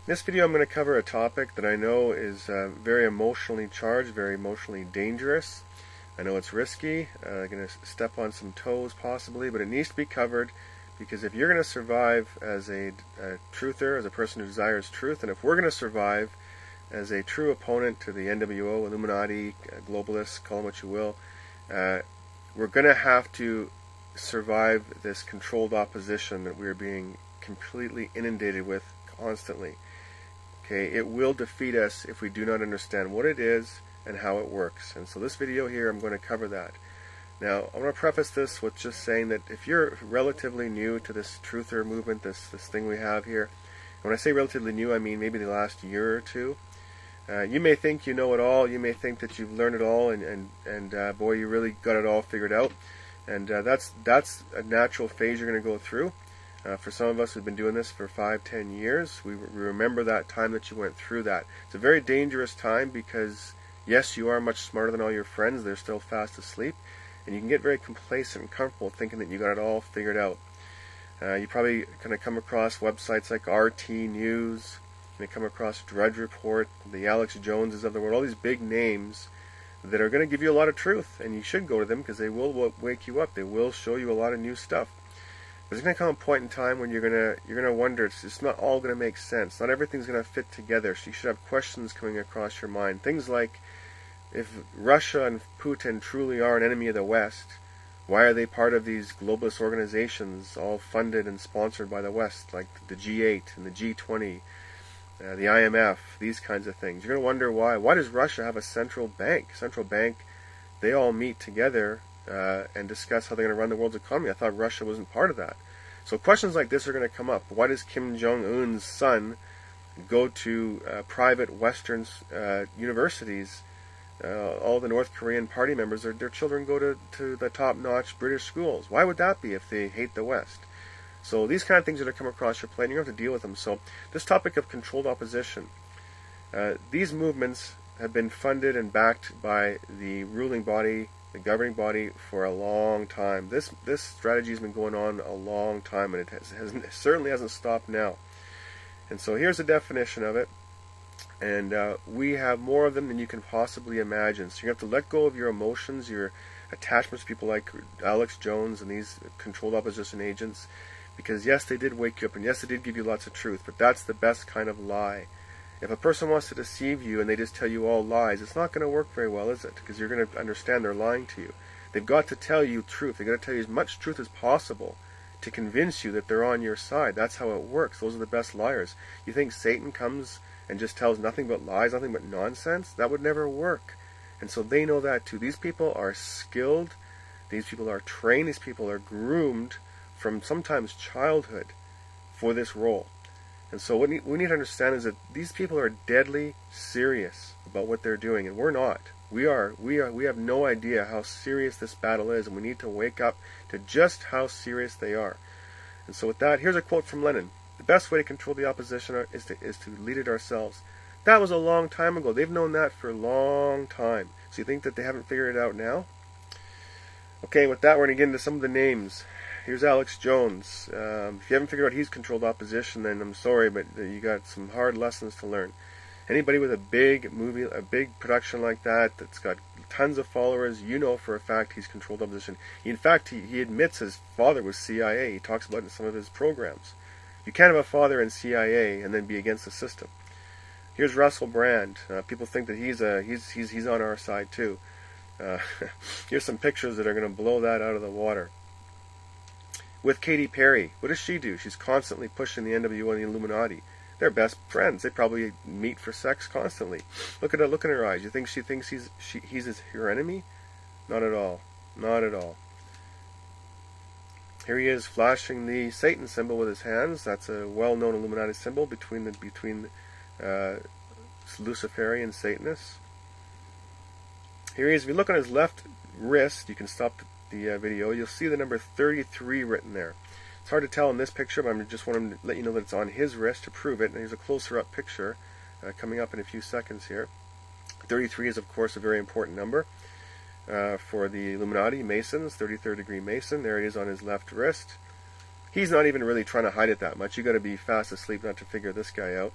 In this video I'm going to cover a topic that I know is very emotionally charged, very emotionally dangerous. I know it's risky, I'm going to step on some toes possibly, but it needs to be covered because if you're going to survive as a truther, as a person who desires truth, and if we're going to survive as a true opponent to the NWO, Illuminati, globalists, call them what you will, we're going to have to survive this controlled opposition that we're being completely inundated with constantly. Okay, it will defeat us if we do not understand what it is and how it works. And so this video here, I'm going to cover that. Now, I want to preface this with just saying that if you're relatively new to this truther movement, this thing we have here, when I say relatively new, I mean maybe the last year or two. You may think you know it all. You may think that you've learned it all, and boy, you really got it all figured out. And that's a natural phase you're going to go through. For some of us who've been doing this for 5-10 years, we remember that time that you went through that. It's a very dangerous time because, yes, you are much smarter than all your friends. They're still fast asleep. And you can get very complacent and comfortable thinking that you got it all figured out. You probably going to come across websites like RT News. You may come across Drudge Report, the Alex Joneses of the world, all these big names that are going to give you a lot of truth. And you should go to them because they will wake you up. They will show you a lot of new stuff. There's going to come a point in time when you're going to wonder, it's not all going to make sense. Not everything's going to fit together. So you should have questions coming across your mind. Things like, if Russia and Putin truly are an enemy of the West, why are they part of these globalist organizations all funded and sponsored by the West, like the G8 and the G20, the IMF, these kinds of things? You're going to wonder why. Why does Russia have a central bank? Central bank, they all meet together and discuss how they're going to run the world's economy. I thought Russia wasn't part of that. So questions like this are going to come up. Why does Kim Jong-un's son go to private Western universities? All the North Korean party members, their children go to the top-notch British schools. Why would that be if they hate the West? So these kind of things are going to come across your plate, and you're going to have to deal with them. So this topic of controlled opposition, these movements have been funded and backed by the ruling body, the governing body, for a long time. This strategy has been going on a long time, and it certainly hasn't stopped now. And so here's a definition of it. And we have more of them than you can possibly imagine. So you have to let go of your emotions, your attachments to people like Alex Jones and these controlled opposition agents. Because yes, they did wake you up, and yes, they did give you lots of truth, but that's the best kind of lie. If a person wants to deceive you and they just tell you all lies, it's not going to work very well, is it? Because you're going to understand they're lying to you. They've got to tell you truth. They've got to tell you as much truth as possible to convince you that they're on your side. That's how it works. Those are the best liars. You think Satan comes and just tells nothing but lies, nothing but nonsense? That would never work. And so they know that too. These people are skilled. These people are trained. These people are groomed from sometimes childhood for this role. And so what we need to understand is that these people are deadly serious about what they're doing, and we're not. We have no idea how serious this battle is, and we need to wake up to just how serious they are. And so with that, here's a quote from Lenin. The best way to control the opposition is to lead it ourselves. That was a long time ago. They've known that for a long time. So you think that they haven't figured it out now? Okay, with that, we're going to get into some of the names. Here's Alex Jones. If you haven't figured out he's controlled opposition, then I'm sorry, but you got some hard lessons to learn. Anybody with a big movie, a big production like that, that's got tons of followers, you know for a fact he's controlled opposition. In fact, he admits his father was CIA. He talks about it in some of his programs. You can't have a father in CIA and then be against the system. Here's Russell Brand. People think that he's on our side too. Here's some pictures that are going to blow that out of the water. With Katy Perry, what does she do? She's constantly pushing the NWO and the Illuminati. They're best friends. They probably meet for sex constantly. Look at her. Look in her eyes. You think she thinks he's her enemy? Not at all. Not at all. Here he is flashing the Satan symbol with his hands. That's a well-known Illuminati symbol between Luciferian Satanists. Here he is. If you look on his left wrist, you can stop the video. You'll see the number 33 written there. It's hard to tell in this picture, but I just want to let you know that it's on his wrist to prove it. And here's a closer-up picture coming up in a few seconds here. 33 is, of course, a very important number. For the Illuminati, Masons, 33rd degree Mason. There it is on his left wrist. He's not even really trying to hide it that much. You got to be fast asleep not to figure this guy out.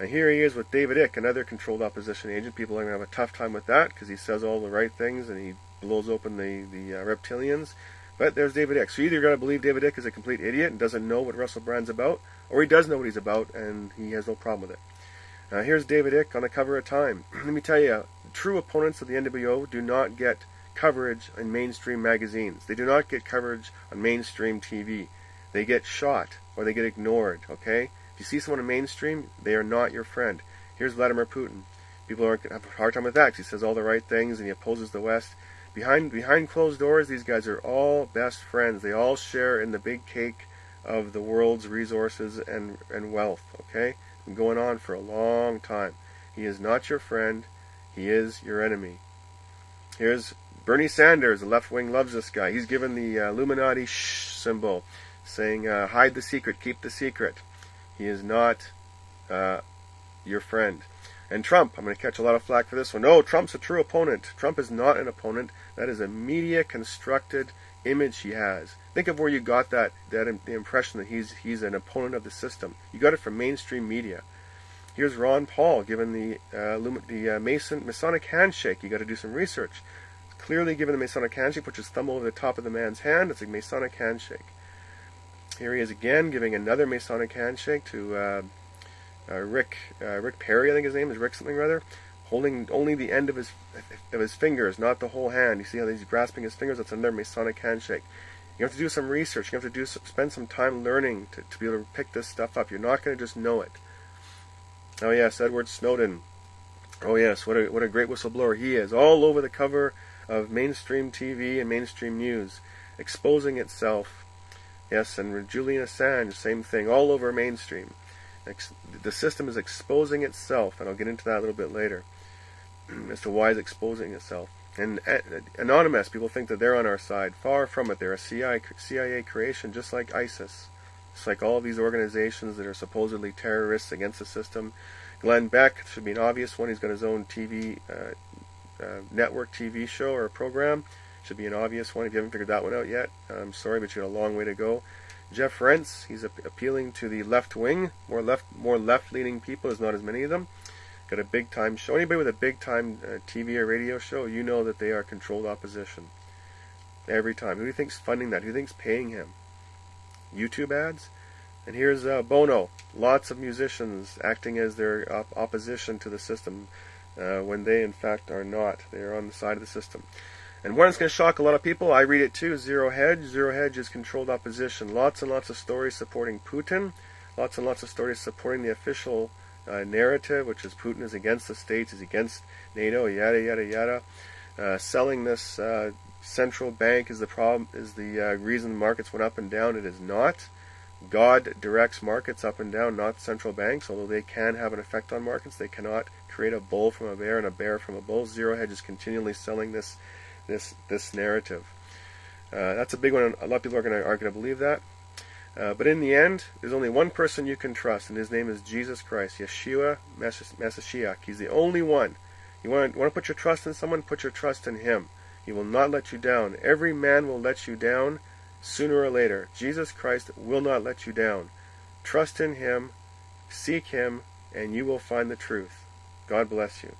And here he is with David Icke, another controlled opposition agent. People are going to have a tough time with that because he says all the right things and he blows open the reptilians. But there's David Icke. So either you're going to believe David Icke is a complete idiot and doesn't know what Russell Brand's about, or he does know what he's about and he has no problem with it. Here's David Icke on the cover of Time. Let me tell you, true opponents of the NWO do not get coverage in mainstream magazines. They do not get coverage on mainstream TV. They get shot or they get ignored, okay? If you see someone in mainstream, they are not your friend. Here's Vladimir Putin. People have a hard time with that because he says all the right things and he opposes the West. Behind closed doors, these guys are all best friends. They all share in the big cake of the world's resources and wealth, okay? Been going on for a long time. He is not your friend. He is your enemy. Here's Bernie Sanders. The left wing loves this guy. He's given the Illuminati shh symbol, saying, hide the secret, keep the secret. He is not your friend. And Trump, I'm going to catch a lot of flack for this one. No, Trump's a true opponent. Trump is not an opponent. That is a media-constructed image he has. Think of where you got the impression that he's an opponent of the system. You got it from mainstream media. Here's Ron Paul given the Masonic handshake. You got to do some research. Clearly given the Masonic handshake, puts his thumb over the top of the man's hand. It's a Masonic handshake. Here he is again giving another Masonic handshake to Rick Perry, I think his name is, Rick something or other, holding only the end of his fingers, not the whole hand. You see how he's grasping his fingers? That's another Masonic handshake. You have to do some research. You have to spend some time learning to be able to pick this stuff up. You're not going to just know it. Oh yes, Edward Snowden. Oh yes, what a great whistleblower he is. All over the cover of mainstream TV and mainstream news, exposing itself. Yes, and Julian Assange, same thing, all over mainstream. The system is exposing itself, and I'll get into that a little bit later, as to why it's exposing itself. And Anonymous, people think that they're on our side. Far from it. They're a CIA creation, just like ISIS. Just like all of these organizations that are supposedly terrorists against the system. Glenn Beck should be an obvious one. He's got his own TV network TV show or program. Should be an obvious one. If you haven't figured that one out yet, I'm sorry, but you got a long way to go. Jeff Rentz, he's appealing to the left wing, more left-leaning people. There's not as many of them. Got a big-time show. Anybody with a big-time TV or radio show, you know that they are controlled opposition. Every time. Who do you think's funding that? Who do you think's paying him? YouTube ads? And here's Bono. Lots of musicians acting as their opposition to the system when they, in fact, are not. They are on the side of the system. And one that's going to shock a lot of people, I read it too, Zero Hedge. Zero Hedge is controlled opposition. Lots and lots of stories supporting Putin. Lots and lots of stories supporting the official narrative, which is Putin is against the states, is against NATO, yada, yada, yada. Selling this central bank is the problem, is the reason markets went up and down. It is not. God directs markets up and down, not central banks, although they can have an effect on markets. They cannot create a bull from a bear and a bear from a bull. Zero Hedge is continually selling this narrative. That's a big one. A lot of people aren't going to believe that. But in the end, there's only one person you can trust, and his name is Jesus Christ, Yeshua Mashiach. He's the only one. You want to put your trust in someone? Put your trust in him. He will not let you down. Every man will let you down sooner or later. Jesus Christ will not let you down. Trust in him, seek him, and you will find the truth. God bless you.